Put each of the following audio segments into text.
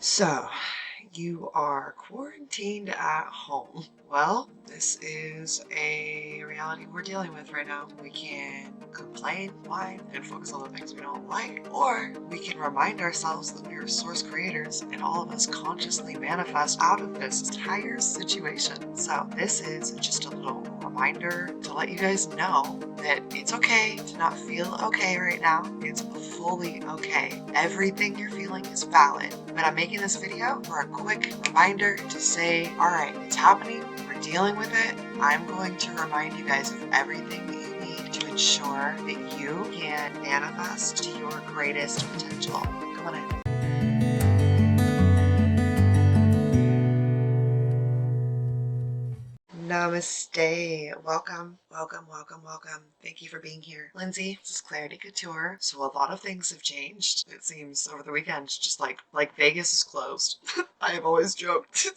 So, you are quarantined at home. Well, this is a reality we're dealing with right now. We can complain, whine, and focus on the things we don't like, or we can remind ourselves that we are source creators and all of us consciously manifest out of this entire situation. So, this is just a little reminder to let you guys know that it's okay to not feel okay right now. It's fully okay. Everything you're feeling is valid. But I'm making this video for a quick reminder to say, all right, it's happening. We're dealing with it. I'm going to remind you guys of everything that you need to ensure that you can manifest to your greatest potential. Come on in. Namaste. Welcome, welcome, welcome, welcome. Thank you for being here. Lindsay, this is Clarity Couture. So a lot of things have changed, it seems, over the weekend. Just like Vegas is closed. I have always joked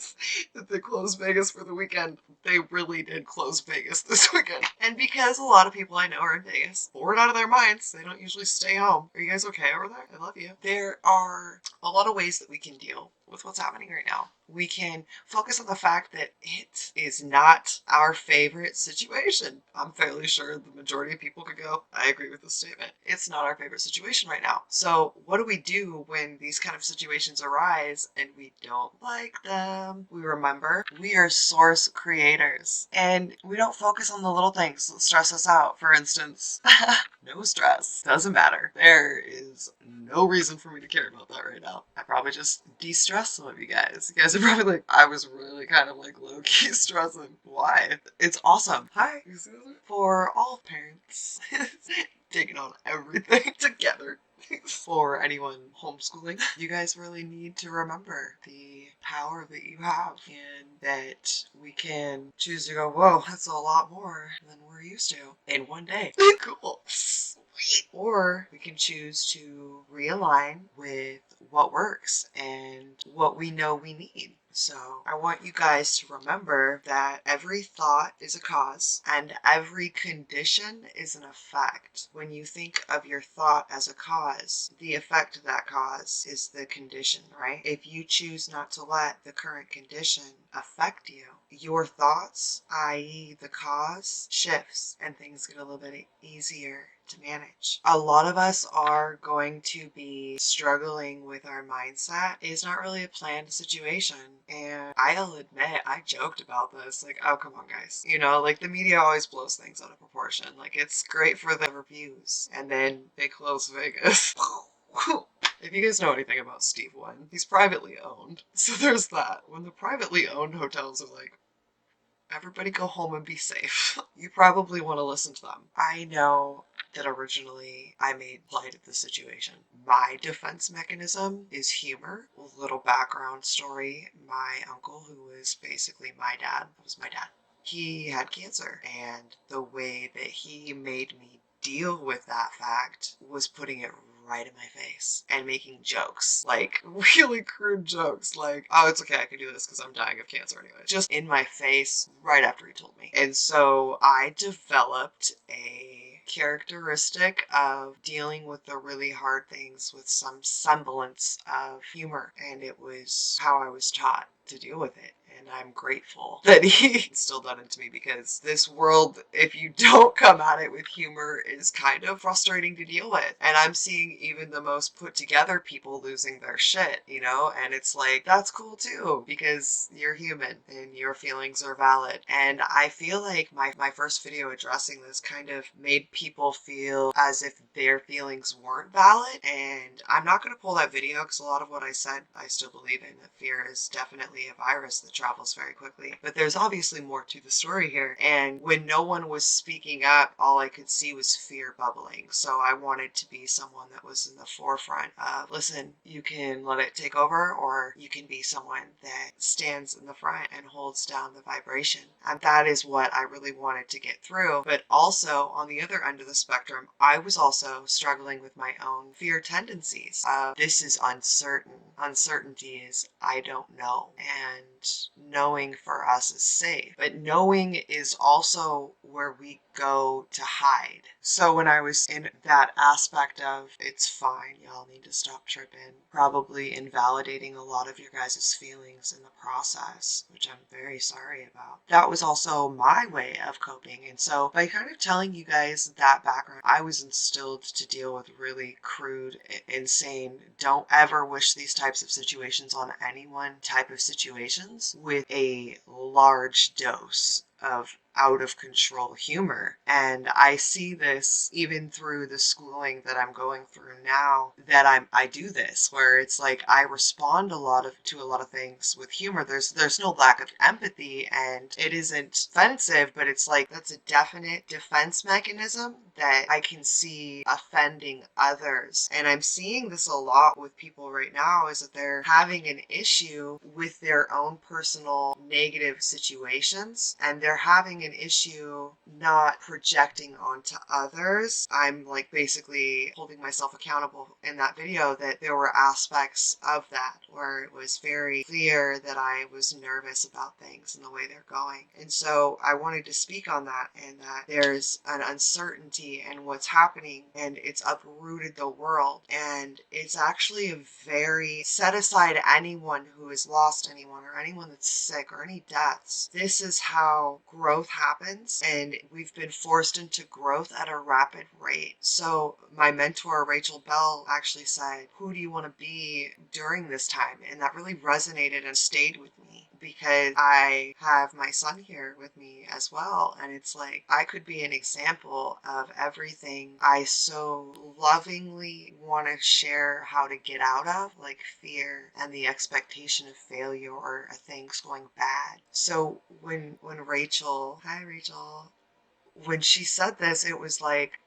that they closed Vegas for the weekend. They really did close Vegas this weekend. And because a lot of people I know are in Vegas, bored out of their minds, they don't usually stay home. Are you guys okay over there? I love you. There are a lot of ways that we can deal with what's happening right now. We can focus on the fact that it is not our favorite situation. I'm fairly sure the majority of people could go, I agree with this statement. It's not our favorite situation right now. So what do we do when these kind of situations arise and we don't like them? We remember we are source creators and we don't focus on the little things that stress us out. For instance, no stress. Doesn't matter. There is no reason for me to care about that right now. I probably just de-stress some of you guys. You guys are probably like, I was really kind of like low-key stressing. Why? It's awesome. Hi. For all parents, taking on everything together. For anyone homeschooling, you guys really need to remember the power that you have and that we can choose to go, whoa, that's a lot more than we're used to in one day. Cool. Sweet. Or we can choose to realign with what works and what we know we need. So I want you guys to remember that every thought is a cause and every condition is an effect. When you think of your thought as a cause, the effect of that cause is the condition, right? If you choose not to let the current condition affect you, your thoughts, i.e. the cause, shifts and things get a little bit easier to manage. A lot of us are going to be struggling with our mindset. It's not really a planned situation. And I'll admit, I joked about this. Like, oh, come on, guys. You know, like the media always blows things out of proportion. Like, it's great for the reviews. And then they close Vegas. If you guys know anything about Steve Wynn, he's privately owned. So there's that. When the privately owned hotels are like, everybody go home and be safe, you probably want to listen to them. I know that originally I made light of the situation. My defense mechanism is humor. A little background story. My uncle, who was basically my dad, was my dad. He had cancer, and the way that he made me deal with that fact was putting it right in my face and making jokes, like really crude jokes, like, oh, it's okay, I can do this because I'm dying of cancer anyway, just in my face right after he told me. And so I developed a characteristic of dealing with the really hard things with some semblance of humor, and it was how I was taught to deal with it. And I'm grateful that he instilled that into me, because this world, if you don't come at it with humor, is kind of frustrating to deal with. And I'm seeing even the most put together people losing their shit, you know? And it's like, that's cool too, because you're human and your feelings are valid. And I feel like my first video addressing this kind of made people feel as if their feelings weren't valid. And I'm not going to pull that video because a lot of what I said, I still believe in. That fear is definitely a virus that travels very quickly. But there's obviously more to the story here. And when no one was speaking up, all I could see was fear bubbling. So I wanted to be someone that was in the forefront of, listen, you can let it take over, or you can be someone that stands in the front and holds down the vibration. And that is what I really wanted to get through. But also, on the other end of the spectrum, I was also struggling with my own fear tendencies. This is uncertain. Uncertainty is I don't know. And knowing for us is safe. But knowing is also where we go to hide. So when I was in that aspect of it's fine, y'all need to stop tripping, probably invalidating a lot of your guys' feelings in the process, which I'm very sorry about. That was also my way of coping. And so by kind of telling you guys that background, I was instilled to deal with really crude, insane, don't ever wish these types of situations on anyone type of situations with a large dose of out of control humor. And I see this even through the schooling that I'm going through now, that I do this where it's like I respond to a lot of things with humor. There's no lack of empathy and it isn't offensive, but it's like that's a definite defense mechanism that I can see offending others. And I'm seeing this a lot with people right now is that they're having an issue with their own personal negative situations and they're having an issue not projecting onto others. I'm like basically holding myself accountable in that video that there were aspects of that where it was very clear that I was nervous about things and the way they're going. And so I wanted to speak on that and that there's an uncertainty in what's happening and it's uprooted the world. And it's actually a very set aside anyone who has lost anyone or anyone that's sick or any deaths. This is how growth happens and we've been forced into growth at a rapid rate. So my mentor Rachel Bell actually said, who do you want to be during this time? And that really resonated and stayed with me because I have my son here with me as well. And it's like I could be an example of everything I so lovingly want to share how to get out of, like fear and the expectation of failure or things going bad. So when Rachel, hi Rachel, when she said this, it was like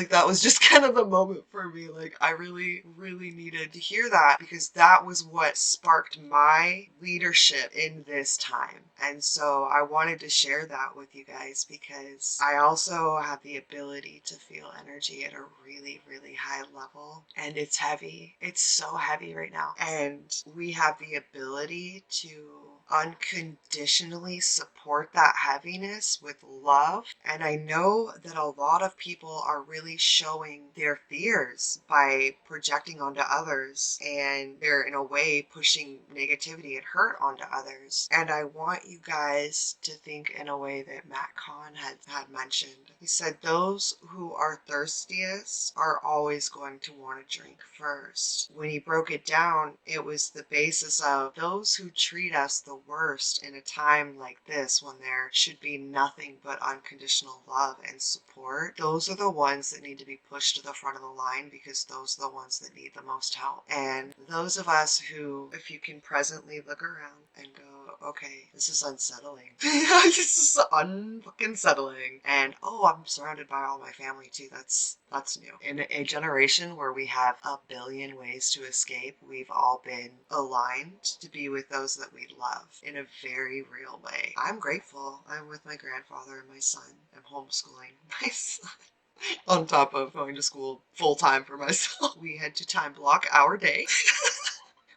that was just kind of the moment for me. Like I really, really needed to hear that because that was what sparked my leadership in this time. And so I wanted to share that with you guys because I also have the ability to feel energy at a really, really high level. And it's heavy. It's so heavy right now. And we have the ability to unconditionally support that heaviness with love. And I know that a lot of people are really showing their fears by projecting onto others and they're in a way pushing negativity and hurt onto others. And I want you guys to think in a way that Matt Kahn had mentioned. He said those who are thirstiest are always going to want to drink first. When he broke it down, it was the basis of those who treat us the worst in a time like this when there should be nothing but unconditional love and support. Those are the ones that need to be pushed to the front of the line because those are the ones that need the most help. And those of us who, if you can presently look around and go, okay, this is unsettling. This is unfucking settling. And oh, I'm surrounded by all my family too. That's new. In a generation where we have a billion ways to escape, we've all been aligned to be with those that we love in a very real way. I'm grateful. I'm with my grandfather and my son. I'm homeschooling my son. On top of going to school full time for myself. We had to time block our day.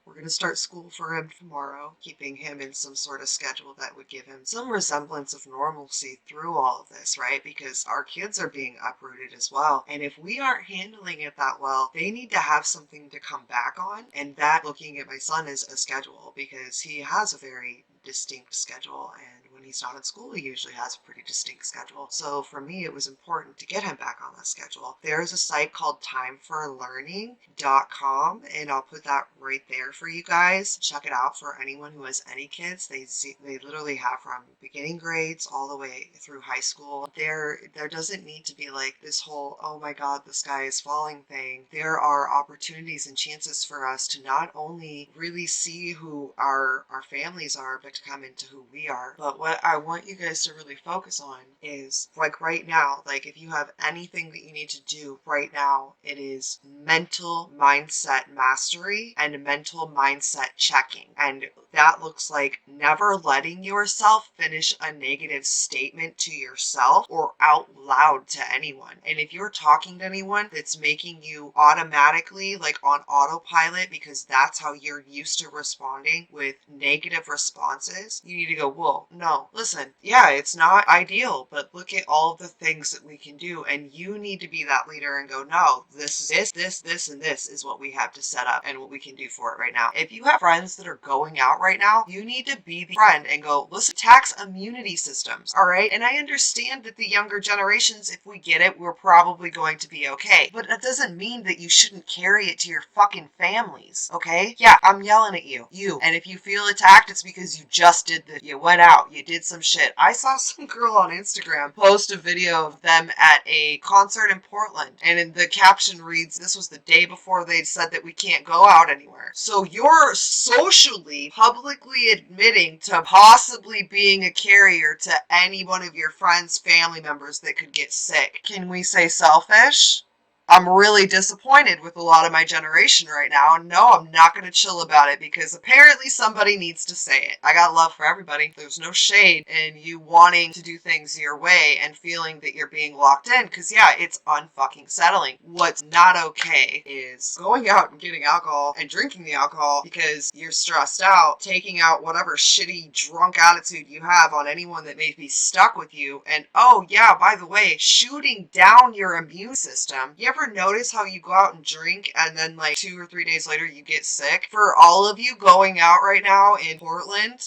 We're going to start school for him tomorrow, keeping him in some sort of schedule that would give him some resemblance of normalcy through all of this, right? Because our kids are being uprooted as well. And if we aren't handling it that well, they need to have something to come back on. And that, looking at my son, is a schedule because he has a very distinct schedule, and when he's not in school he usually has a pretty distinct schedule. So for me it was important to get him back on that schedule. There is a site called timeforlearning.com and I'll put that right there for you guys. Check it out for anyone who has any kids. They literally have from beginning grades all the way through high school. There doesn't need to be like this whole oh my god the sky is falling thing. There are opportunities and chances for us to not only really see who our families are, but to come into who we are. But what I want you guys to really focus on is like right now, like if you have anything that you need to do right now, it is mental mindset mastery and mental mindset checking. And that looks like never letting yourself finish a negative statement to yourself or out loud to anyone. And if you're talking to anyone that's making you automatically like on autopilot because that's how you're used to responding with negative responses, you need to go, whoa, no, listen, yeah, it's not ideal, but look at all of the things that we can do. And you need to be that leader and go, no, this, and this is what we have to set up and what we can do for it right now. If you have friends that are going out right now, you need to be the friend and go, listen, tax immunity systems, all right? And I understand that the younger generations, if we get it, we're probably going to be okay. But that doesn't mean that you shouldn't carry it to your fucking families, okay? Yeah, I'm yelling at you. And if you feel attacked, it's because you just did this. You went out, you did some shit. I saw some girl on Instagram post a video of them at a concert in Portland, and in the caption reads, this was the day before they'd said that we can't go out anywhere. So you're socially, publicly admitting to possibly being a carrier to any one of your friends, family members that could get sick. Can we say selfish? I'm really disappointed with a lot of my generation right now. And no, I'm not going to chill about it because apparently somebody needs to say it. I got love for everybody. There's no shade in you wanting to do things your way and feeling that you're being locked in because, yeah, it's unfucking settling. What's not okay is going out and getting alcohol and drinking the alcohol because you're stressed out, taking out whatever shitty drunk attitude you have on anyone that may be stuck with you. And oh, yeah, by the way, shooting down your immune system. You ever notice how you go out and drink and then like 2 or 3 days later you get sick? For all of you going out right now in Portland,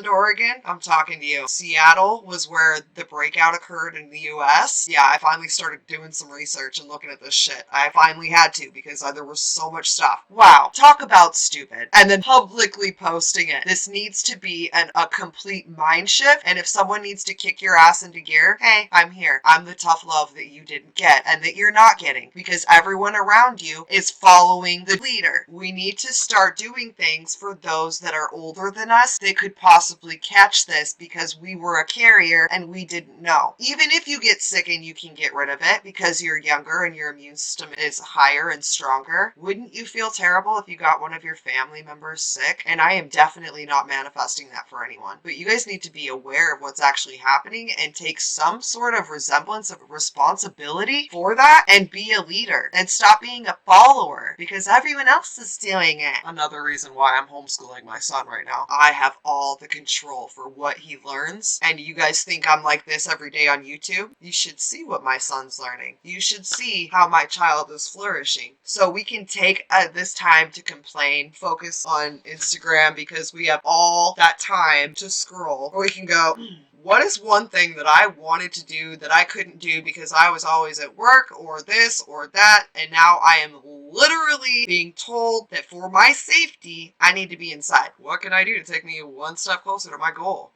Oregon, I'm talking to you. Seattle was where the breakout occurred in the US. Yeah, I finally started doing some research and looking at this shit. I finally had to because there was so much stuff. Wow, talk about stupid. And then publicly posting it. This needs to be a complete mind shift. And if someone needs to kick your ass into gear, hey, I'm here. I'm the tough love that you didn't get and that you're not getting. Because everyone around you is following the leader. We need to start doing things for those that are older than us that could possibly catch this because we were a carrier and we didn't know. Even if you get sick and you can get rid of it because you're younger and your immune system is higher and stronger, wouldn't you feel terrible if you got one of your family members sick? And I am definitely not manifesting that for anyone. But you guys need to be aware of what's actually happening and take some sort of resemblance of responsibility for that and be a leader and stop being a follower because everyone else is doing it. Another reason why I'm homeschooling my son right now. I have all the control for what he learns, and you guys think I'm like this every day on YouTube? You should see what my son's learning. You should see how my child is flourishing. So we can take this time to complain, focus on Instagram because we have all that time to scroll, or we can go, what is one thing that I wanted to do that I couldn't do because I was always at work or this or that, and now I am literally being told that for my safety, I need to be inside. What can I do to take me one step closer to my goal?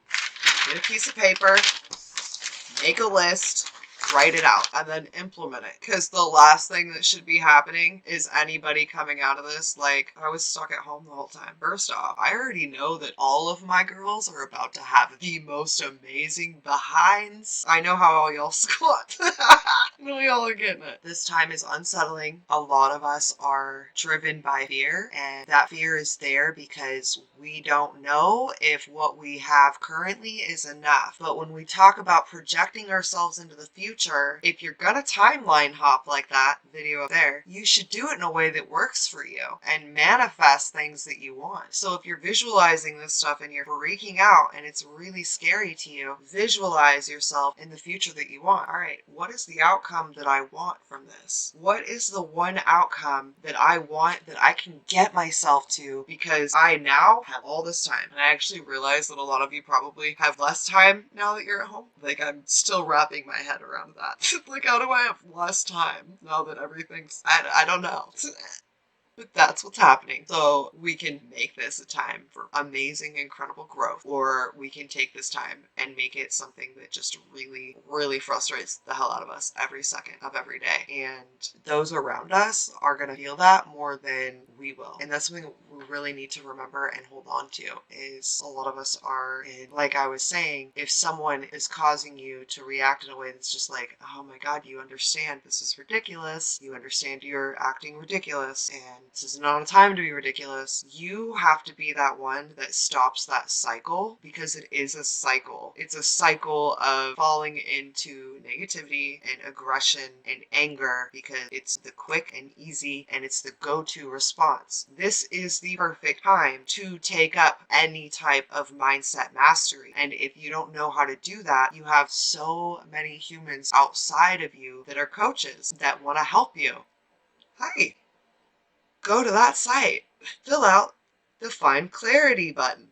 Get a piece of paper, make a list, write it out, and then implement it. Because the last thing that should be happening is anybody coming out of this like, I was stuck at home the whole time. First off, I already know that all of my girls are about to have the most amazing behinds. I know how all y'all squat. I know y'all are getting it. This time is unsettling. A lot of us are driven by fear, and that fear is there because we don't know if what we have currently is enough. But when we talk about projecting ourselves into the future, if you're gonna timeline hop like that video up there, you should do it in a way that works for you and manifest things that you want. So if you're visualizing this stuff and you're freaking out and it's really scary to you, visualize yourself in the future that you want. All right, what is the outcome that I want from this? What is the one outcome that I want that I can get myself to because I now have all this time? And I actually realize that a lot of you probably have less time now that you're at home. Like, I'm still wrapping my head around that. Like, how do I have less time now that everything's, I don't know. But that's what's happening. So we can make this a time for amazing, incredible growth, or we can take this time and make it something that just really, really frustrates the hell out of us every second of every day. And those around us are going to feel that more than we will. And that's something we really need to remember and hold on to, is a lot of us are in, like I was saying, if someone is causing you to react in a way that's just like, oh my God, you understand this is ridiculous. You understand you're acting ridiculous. And this is not a time to be ridiculous. You have to be that one that stops that cycle, because it is a cycle. It's a cycle of falling into negativity and aggression and anger because it's the quick and easy and it's the go-to response. This is the perfect time to take up any type of mindset mastery. And if you don't know how to do that, you have so many humans outside of you that are coaches that want to help you. Hi, go to that site, fill out the Find Clarity button.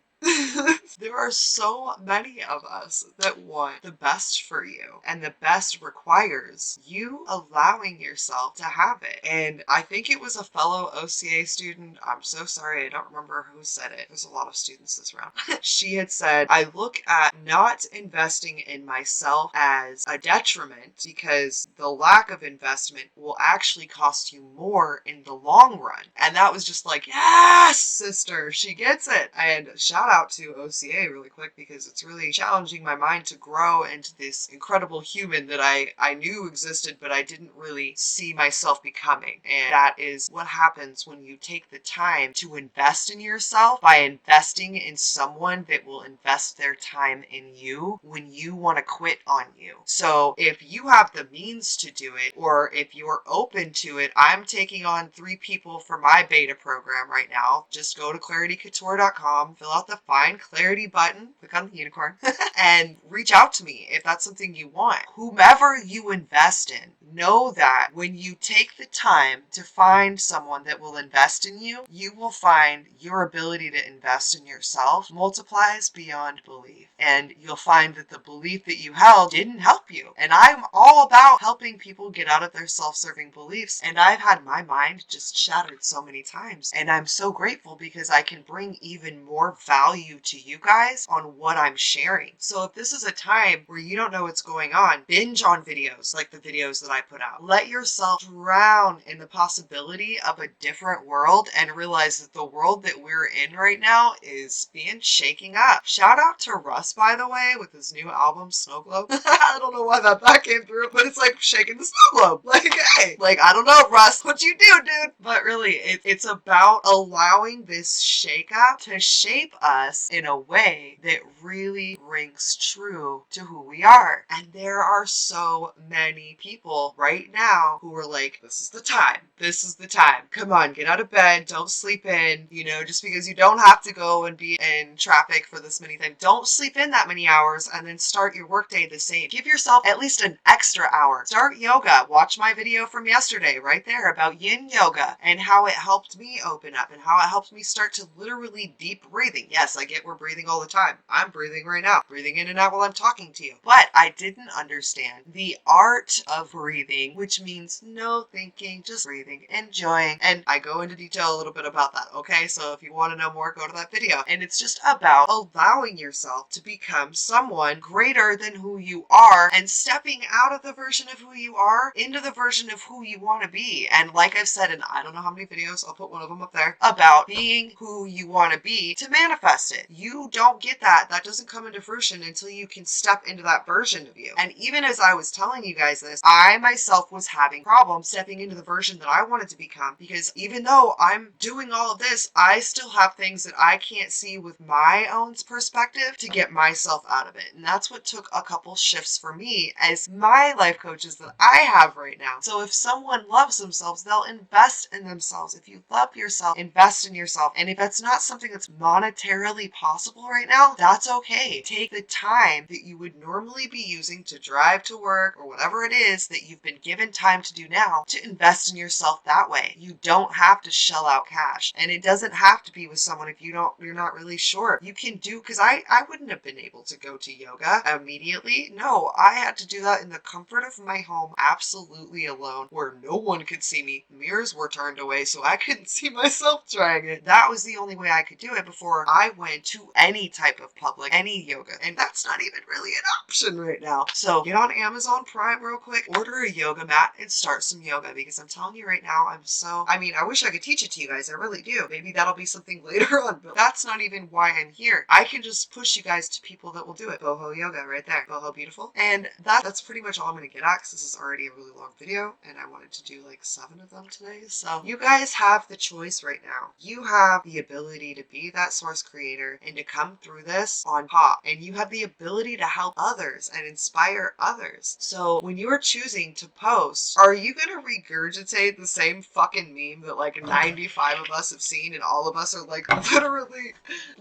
There are so many of us that want the best for you, and the best requires you allowing yourself to have it. And I think it was a fellow OCA student. I'm so sorry, I don't remember who said it. There's a lot of students this round. She had said, I look at not investing in myself as a detriment because the lack of investment will actually cost you more in the long run. And that was just like, yes, sister, she gets it. And shout out to OCA really quick, because it's really challenging my mind to grow into this incredible human that I knew existed, but I didn't really see myself becoming. And that is what happens when you take the time to invest in yourself by investing in someone that will invest their time in you when you want to quit on you. So if you have the means to do it, or if you're open to it, I'm taking on 3 people for my beta program right now. Just go to claritycouture.com, fill out the Find Clarity button, click on the unicorn, and reach out to me if that's something you want. Whomever you invest in, know that when you take the time to find someone that will invest in you, you will find your ability to invest in yourself multiplies beyond belief. And you'll find that the belief that you held didn't help you. And I'm all about helping people get out of their self-serving beliefs. And I've had my mind just shattered so many times. And I'm so grateful because I can bring even more value to you guys on what I'm sharing. So if this is a time where you don't know what's going on, binge on videos like the videos that I put out. Let yourself drown in the possibility of a different world and realize that the world that we're in right now is being shaken up. Shout out to Russ, by the way, with his new album, Snow Globe. I don't know why that came through, but it's like shaking the snow globe. Like, hey, like, I don't know, Russ, what you do, dude? But really, it's about allowing this shake up to shape us in a way that really rings true to who we are. And there are so many people right now who are like, this is the time. This is the time. Come on, get out of bed. Don't sleep in. You know, just because you don't have to go and be in traffic for this many things. Don't sleep in that many hours and then start your workday the same. Give yourself at least an extra hour. Start yoga. Watch my video from yesterday right there about yin yoga and how it helped me open up and how it helped me start to literally deep breathing. Yes, I get we're breathing all the time. I'm breathing right now. Breathing in and out while I'm talking to you. But I didn't understand the art of breathing, which means no thinking, just breathing, enjoying. And I go into detail a little bit about that, okay? So if you want to know more, go to that video. And it's just about allowing yourself to become someone greater than who you are and stepping out of the version of who you are into the version of who you want to be. And like I've said in I don't know how many videos, I'll put one of them up there, about being who you want to be to manifest it. You don't get that. That doesn't come into fruition until you can step into that version of you. And even as I was telling you guys this, I myself was having problems stepping into the version that I wanted to become, because even though I'm doing all of this, I still have things that I can't see with my own perspective to get myself out of it. And that's what took a couple shifts for me as my life coaches that I have right now. So if someone loves themselves, they'll invest in themselves. If you love yourself, invest in yourself. And if that's not something that's monetarily possible right now, that's okay. Take the time that you would normally be using to drive to work or whatever it is that you've been given time to do now to invest in yourself that way. You don't have to shell out cash, and it doesn't have to be with someone if you're not really sure. You can do, because I wouldn't have been able to go to yoga immediately. No, I had to do that in the comfort of my home, absolutely alone, where no one could see me. Mirrors were turned away so I couldn't see myself trying it. That was the only way I could do it before I went to any type of public, any yoga. And that's not even really an option right now. So get on Amazon Prime real quick, order a yoga mat and start some yoga, because I'm telling you right now, I wish I could teach it to you guys. I really do. Maybe that'll be something later on, but that's not even why I'm here. I can just push you guys to people that will do it. Boho yoga right there. Boho beautiful. And that's pretty much all I'm going to get at, because this is already a really long video and I wanted to do like 7 of them today. So you guys have the choice right now. You have the ability to be that source creator and to come through this on top, and you have the ability to help others and inspire others. So when you are choosing to post, are you going to regurgitate the same fucking meme that like 95 of us have seen and all of us are like literally,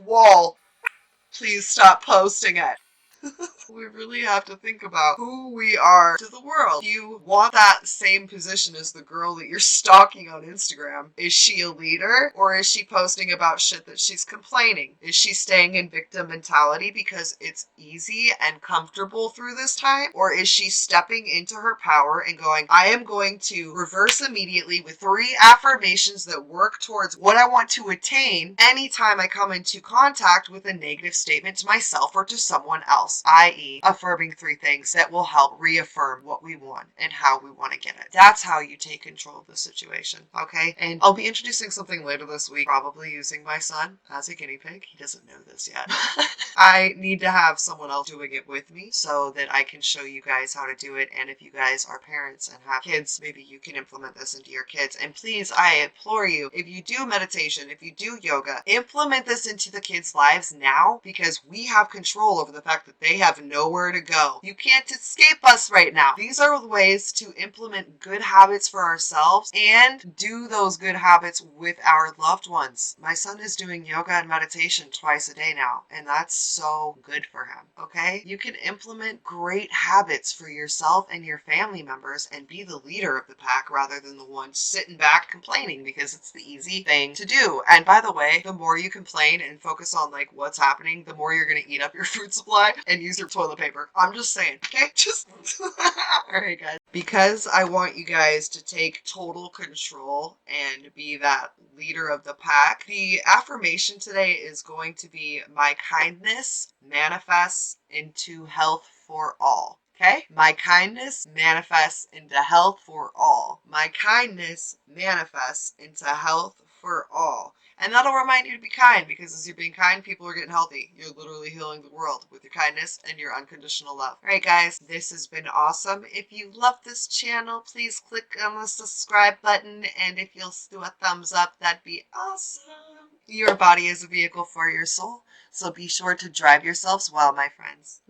wall, please stop posting it? We really have to think about who we are to the world. Do you want that same position as the girl that you're stalking on Instagram? Is she a leader, or is she posting about shit that she's complaining? Is she staying in victim mentality because it's easy and comfortable through this time? Or is she stepping into her power and going, I am going to reverse immediately with 3 affirmations that work towards what I want to attain anytime I come into contact with a negative statement to myself or to someone else, i.e. affirming 3 things that will help reaffirm what we want and how we want to get it. That's how you take control of the situation, okay? And I'll be introducing something later this week, probably using my son as a guinea pig. He doesn't know this yet. I need to have someone else doing it with me so that I can show you guys how to do it. And if you guys are parents and have kids, maybe you can implement this into your kids. And please, I implore you, if you do meditation, if you do yoga, implement this into the kids' lives now, because we have control over the fact that they have nowhere to go. You can't escape us right now. These are the ways to implement good habits for ourselves and do those good habits with our loved ones. My son is doing yoga and meditation twice a day now, and that's so good for him, okay? You can implement great habits for yourself and your family members and be the leader of the pack rather than the one sitting back complaining, because it's the easy thing to do. And by the way, the more you complain and focus on like what's happening, the more you're going to eat up your food supply and use your toilet paper. I'm just saying, okay? Just alright guys. Because I want you guys to take total control and be that leader of the pack, the affirmation today is going to be, my kindness manifests into health for all. Okay? My kindness manifests into health for all. My kindness manifests into health for all. And that'll remind you to be kind, because as you're being kind, people are getting healthy. You're literally healing the world with your kindness and your unconditional love. All right, guys, this has been awesome. If you love this channel, please click on the subscribe button. And if you'll do a thumbs up, that'd be awesome. Your body is a vehicle for your soul, so be sure to drive yourselves well, my friends.